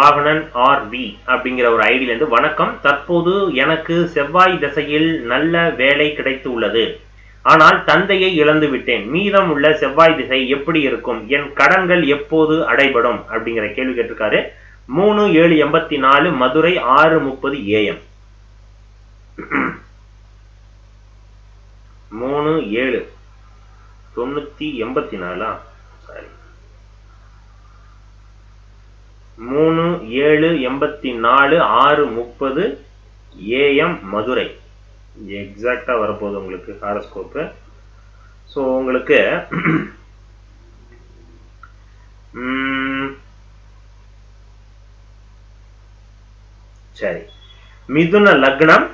Ravanan RV அப்படிங்கிற ஒரு ஐடியில இருந்து, வணக்கம், தற்போது எனக்கு செவ்வாய் திசையில் நல்ல வேலை கிடைத்து உள்ளது. ஆனால் தந்தையை இழந்து விட்டேன். மீதம் உள்ள செவ்வாய் திசை எப்படி இருக்கும்? என் கடன்கள் எப்போது அடைபடும்? அப்படிங்கிற கேள்வி கேட்டிருக்காரு. 3/7/84 Madurai 6:30 AM. 3/7/84 sorry 3/7/84 6:30 AM Madurai. எக்ஸாக்டா வரப்போகுது உங்களுக்கு ஹாரோஸ்கோப். ஸோ உங்களுக்கு சரி, மிதுன லக்னம்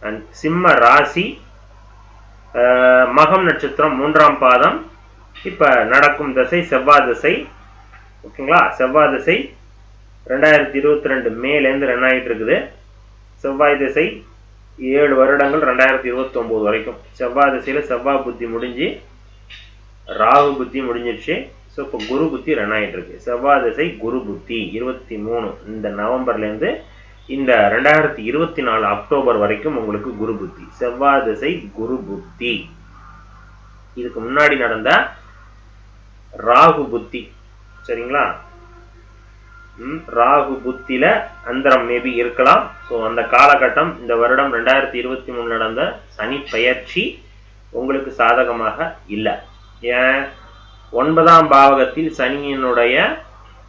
அண்ட் சிம்ம ராசி, மகம் நட்சத்திரம் 3ஆம் பாதம். இப்ப நடக்கும் திசை செவ்வாய் திசை. ஓகேங்களா? செவ்வாய் திசை 2022 மேலேருந்து ரன் ஆகிட்டு இருக்குது. செவ்வாய் திசை 7 வருடங்கள் 2029 வரைக்கும். செவ்வாய் திசையில செவ்வாய் புத்தி முடிஞ்சு ராகு புத்தி முடிஞ்சிருச்சு. ஸோ இப்போ குரு புத்தி ரன் ஆகிட்டு இருக்கு. செவ்வாய் திசை குரு புத்தி 23 இந்த நவம்பர்ல இருந்து இந்த 2024 அக்டோபர் வரைக்கும் உங்களுக்கு குரு புத்தி. செவ்வாய் திசை குரு புத்தி. இதுக்கு முன்னாடி நடந்த ராகு புத்தி, சரிங்களா? ராகு புத்தியில அந்தரம் மேபி இருக்கலாம். ஸோ அந்த காலகட்டம் இந்த வருடம் 2023 நடந்த சனி பெயர்ச்சி உங்களுக்கு சாதகமாக இல்லை. ஏன்? 9ஆம் பாவகத்தில் சனியினுடைய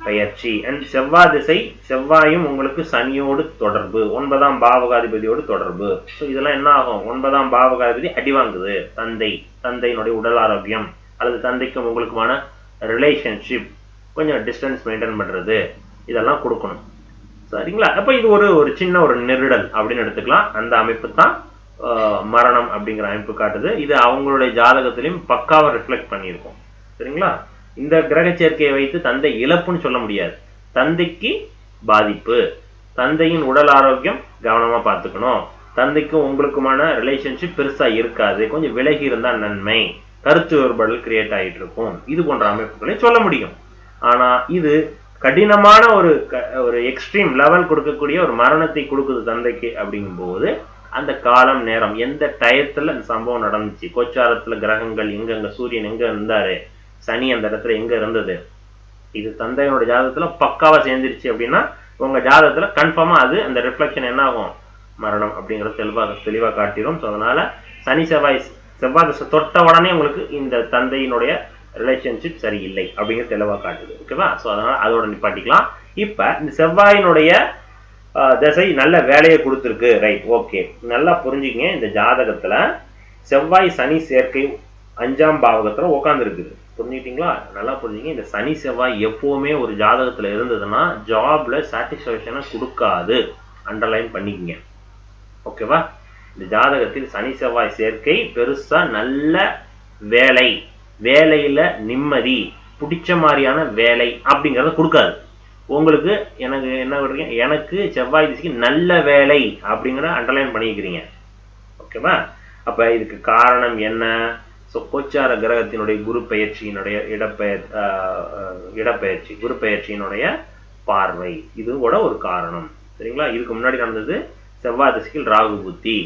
பெயர்ச்சி அண்ட் செவ்வாய் திசை, செவ்வாயும் உங்களுக்கு சனியோடு தொடர்பு, 9ஆம் பாவகாதிபதியோடு தொடர்பு. ஸோ இதெல்லாம் என்ன ஆகும்? 9ஆம் பாவகாதிபதி அடி வாங்குது. தந்தையினுடைய உடல் ஆரோக்கியம் அல்லது தந்தைக்கும் உங்களுக்குமான ரிலேஷன்ஷிப், கொஞ்சம் டிஸ்டன்ஸ் மெயின்டைன் பண்றது, இதெல்லாம் கொடுக்கணும். சரிங்களா? அப்ப இது ஒரு சின்ன ஒரு நெருடல் அப்படின்னு எடுத்துக்கலாம். அந்த அமைப்பு தான் மரணம் அப்படிங்கிற அமைப்பு காட்டுது. இது அவங்களுடைய ஜாதகத்திலையும் பக்காவை ரிஃப்ளெக்ட் பண்ணியிருக்கோம். சரிங்களா? இந்த கிரக சேர்க்கையை வைத்து தந்தை இழப்புன்னு சொல்ல முடியாது. தந்தைக்கு பாதிப்பு, தந்தையின் உடல் ஆரோக்கியம் கவனமா பார்த்துக்கணும். தந்தைக்கும் உங்களுக்குமான ரிலேஷன்ஷிப் பெருசா இருக்காது, கொஞ்சம் விலகி இருந்தா நன்மை, கருத்து வேறுபாடுகள் கிரியேட் ஆகிட்டு இருக்கும். இது போன்ற அமைப்புகளை சொல்ல முடியும். ஆனா இது கடினமான ஒரு எக்ஸ்ட்ரீம் லெவல் கொடுக்கக்கூடிய ஒரு மரணத்தை கொடுக்குது தந்தைக்கு. அப்படிங்கும்போது அந்த காலம் நேரம் எந்த டயத்துல இந்த சம்பவம் நடந்துச்சு, கோச்சாரத்துல கிரகங்கள் எங்கெங்க, சூரியன் எங்க இருந்தாரு, சனி அந்த இடத்துல எங்க இருந்தது, இது தந்தையோட ஜாதகத்துல பக்காவா சேர்ந்துருச்சு அப்படின்னா உங்க ஜாதகத்துல கன்ஃபார்மா அது அந்த ரிஃப்ளெக்ஷன் என்ன ஆகும்? மரணம் அப்படிங்கறது தெளிவா காட்டிடும். ஸோ அதனால சனி செவ்வாய் திசை தொட்ட உடனே உங்களுக்கு இந்த தந்தையினுடைய ரிலேஷன்ஷிப் சரியில்லை அப்படிங்கிறது தெளிவா காட்டுது. ஓகேவா? ஸோ அதனால அதோட நிப்பாட்டிக்கலாம். இப்ப இந்த செவ்வாயினுடைய திசை நல்ல வேலையை கொடுத்துருக்கு. ரைட், ஓகே, நல்லா புரிஞ்சுக்கங்க. இந்த ஜாதகத்துல செவ்வாய் சனி சேர்க்கை 5ஆம் பாவகத்துல உட்கார்ந்து இருக்குது. புரிஞ்சுக்கிட்டீங்களா? நல்லா புரிஞ்சுங்க. இந்த சனி செவ்வாய் எப்பவுமே ஒரு ஜாதகத்துல இருந்ததுன்னா ஜாப்ல சாட்டிஸ்ஃபேக்ஷனை கொடுக்காது. அண்டர்லைன் பண்ணிக்கங்க. ஓகேவா? இந்த ஜாதகத்தில் சனி செவ்வாய் சேர்க்கை பெருசா நல்ல வேலையில நிம்மதி, பிடிச்ச மாதிரியான வேலை அப்படிங்கறத கொடுக்காது உங்களுக்கு. எனக்கு என்ன பண்ணுறீங்க? எனக்கு செவ்வாய் திசைக்கு நல்ல வேலை அப்படிங்கிற அண்டர்லைன் பண்ணிக்கிறீங்க. ஓகேவா? அப்ப இதுக்கு காரணம் என்ன? ஸோ கோச்சார கிரகத்தினுடைய குரு பெயர்ச்சியினுடைய இடப்பெயர்ச்சி, குரு பெயர்ச்சியினுடைய பார்வை, இது கூட ஒரு காரணம். சரிங்களா? இதுக்கு முன்னாடி நடந்தது செவ்வாய் திசையில் ராகு புத்தி.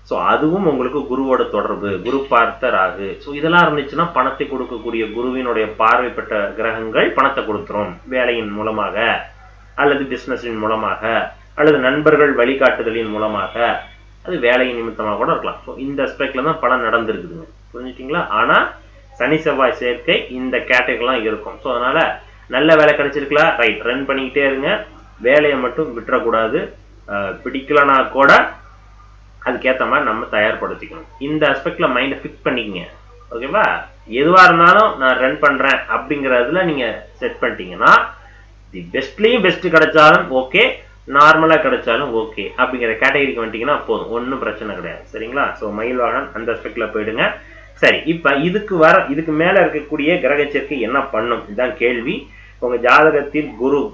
ஸோ அதுவும் உங்களுக்கு குருவோட தொடர்பு, குரு பார்த்த ராகு. ஸோ இதெல்லாம் இருந்துச்சுன்னா பணத்தை கொடுக்கக்கூடிய குருவினுடைய பார்வை பெற்ற கிரகங்கள் பணத்தை கொடுத்துரும். வேலையின் மூலமாக அல்லது பிசினஸின் மூலமாக அல்லது நண்பர்கள் வழிகாட்டுதலின் மூலமாக, அது வேலையின் நிமித்தமாக கூட இருக்கலாம். ஸோ இந்த அஸ்பெக்ட்ல தான் பணம் நடந்திருக்குதுங்க. புரிஞ்சுட்டீங்களா? ஆனா சனி செவ்வாய் சேர்க்கை இந்த கேட்டகரிலாம் இருக்கும். ஸோ அதனால நல்ல வேலை கிடைச்சிருக்கலாம், ரைட், ரன் பண்ணிக்கிட்டே இருங்க. வேலையை மட்டும் விட்டுறக்கூடாது. பிடிக்கலனா கூட அதுக்கேற்ற மாதிரி நம்ம தயார்படுத்திக்கணும். இந்த அஸ்பெக்ட்ல மைண்டை ஃபிக்ஸ் பண்ணிக்கங்க. ஓகேவா? எதுவா இருந்தாலும் நான் ரன் பண்றேன் அப்படிங்கறதுல நீங்க செட் பண்ணிட்டீங்கன்னா தி பெஸ்ட்லயும் பெஸ்ட் கிடைச்சாலும் ஓகே, நார்மலா கிடைச்சாலும் ஓகே அப்படிங்கிற கேட்டகரிக்கு வந்துட்டீங்கன்னா போதும், ஒன்றும் பிரச்சனை கிடையாது. சரிங்களா? ஸோ மயில் வாகனம் அந்த அஸ்பெக்ட்ல போயிடுங்க. சரி, இப்ப இதுக்கு மேல இருக்கக்கூடிய கிரக சேர்க்கை என்ன பண்ணும்? இதுதான் கேள்வி. உங்க ஜாதகத்தில்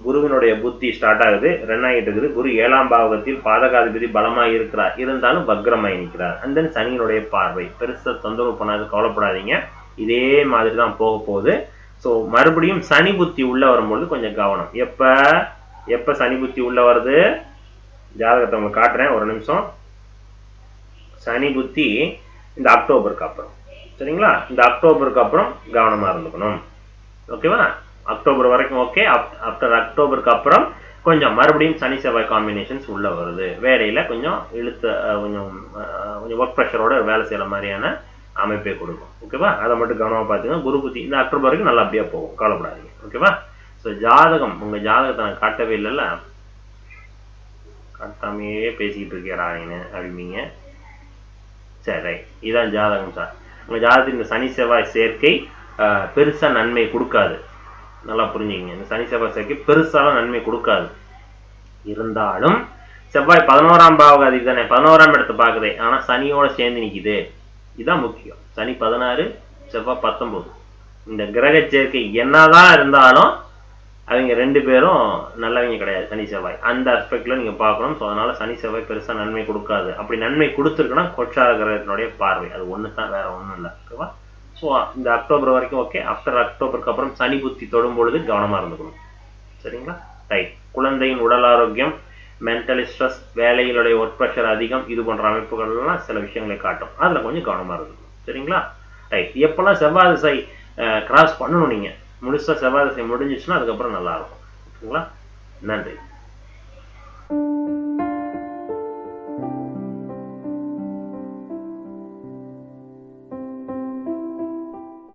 குருவினுடைய புத்தி ஸ்டார்ட் ஆகுது, ரன் ஆகிட்டு இருக்குது. குரு 7ஆம் பாவகத்தில் பாதகாதிபதி பலமா இருக்கிறார், இருந்தாலும் வக்ரமாய் நிற்கிறார். அந்த சனியினுடைய பார்வை பெருசா தொந்தரவு பண்ணாது, கவலைப்படாதீங்க. இதே மாதிரி தான் போக போகுது. ஸோ மறுபடியும் சனி புத்தி உள்ள வரும்போது கொஞ்சம் கவனம். எப்ப எப்ப சனி புத்தி உள்ள வருது? ஜாதகத்தை உங்களுக்கு காட்டுறேன் ஒரு நிமிஷம். சனி புத்தி இந்த அக்டோபருக்கு அப்புறம். சரிங்களா? இந்த அக்டோபருக்கு அப்புறம் கவனமா இருந்துக்கணும். ஓகேவா? அக்டோபர் வரைக்கும் ஓகே. ஆஃப்டர் அக்டோபருக்கு அப்புறம் கொஞ்சம் மறுபடியும் சனி செவ்வாய் காம்பினேஷன்ஸ் உள்ள வருது. வேலையில கொஞ்சம் கொஞ்சம் ஒர்க் ப்ரெஷரோட வேலை செய்யற மாதிரியான அமைப்பை கொடுக்கும். ஓகேவா? அதை மட்டும் கவனமா பார்த்துங்க. குரு புத்தி இந்த அக்டோபர் வரைக்கும் நல்லா அப்படியே போகும், கவலைப்படாதீங்க. ஓகேவா? ஸோ ஜாதகம், உங்க ஜாதகத்தை நான் காட்டவே இல்லைல்ல, காட்டாமையே பேசிக்கிட்டு இருக்கிறாங்க அப்படிங்க. சரி ரைட், இதுதான் ஜாதகம் சார். உங்க ஜாதகத்துக்கு இந்த சனி செவ்வாய் சேர்க்கை பெருசா நன்மை கொடுக்காது. நல்லா புரிஞ்சுக்கிங்க. இந்த சனி செவ்வாய் சேர்க்கை பெருசாலும் நன்மை கொடுக்காது. இருந்தாலும் செவ்வாய் 11ஆம் பாவகாதி தானே, 11ஆம் இடத்தை பார்க்குதே, ஆனா சனியோட சேர்ந்து நிக்குது. இதுதான் முக்கியம். சனி 16, செவ்வாய் 19. இந்த கிரக சேர்க்கை என்னதான் இருந்தாலும் அவங்க 2 பேரும் நல்லவங்க கிடையாது, சனி செவ்வாய். அந்த அஸ்பெக்ட்ல நீங்க பார்க்கணும். ஸோ அதனால சனி செவ்வாய் பெருசா நன்மை கொடுக்காது. அப்படி நன்மை கொடுத்துருக்குன்னா கோச்சார கிரகத்தினுடைய பார்வை, அது ஒன்று தான், வேற ஒன்றும் இல்லை. ஓகேவா? ஸோ இந்த அக்டோபர் வரைக்கும் ஓகே. ஆஃப்டர் அக்டோபருக்கு அப்புறம் சனி புத்தி தொடும் பொழுது கவனமா இருந்துக்கணும். சரிங்களா? ரைட். குழந்தையின் உடல் ஆரோக்கியம், மென்டலி ஸ்ட்ரெஸ், வேலைகளுடைய ஒர்க் ப்ரெஷர் அதிகம், இது போன்ற அமைப்புகள்லாம் சில விஷயங்களை காட்டும். அதில் கொஞ்சம் கவனமாக இருக்கணும். சரிங்களா? ரைட். எப்போல்லாம் செவ்வாய் திசை கிராஸ் பண்ணணும், நீங்கள் முழுசாக செவ்வாய் திசை முடிஞ்சிச்சுன்னா அதுக்கப்புறம் நல்லா இருக்கும். ஓகேங்களா? நன்றி.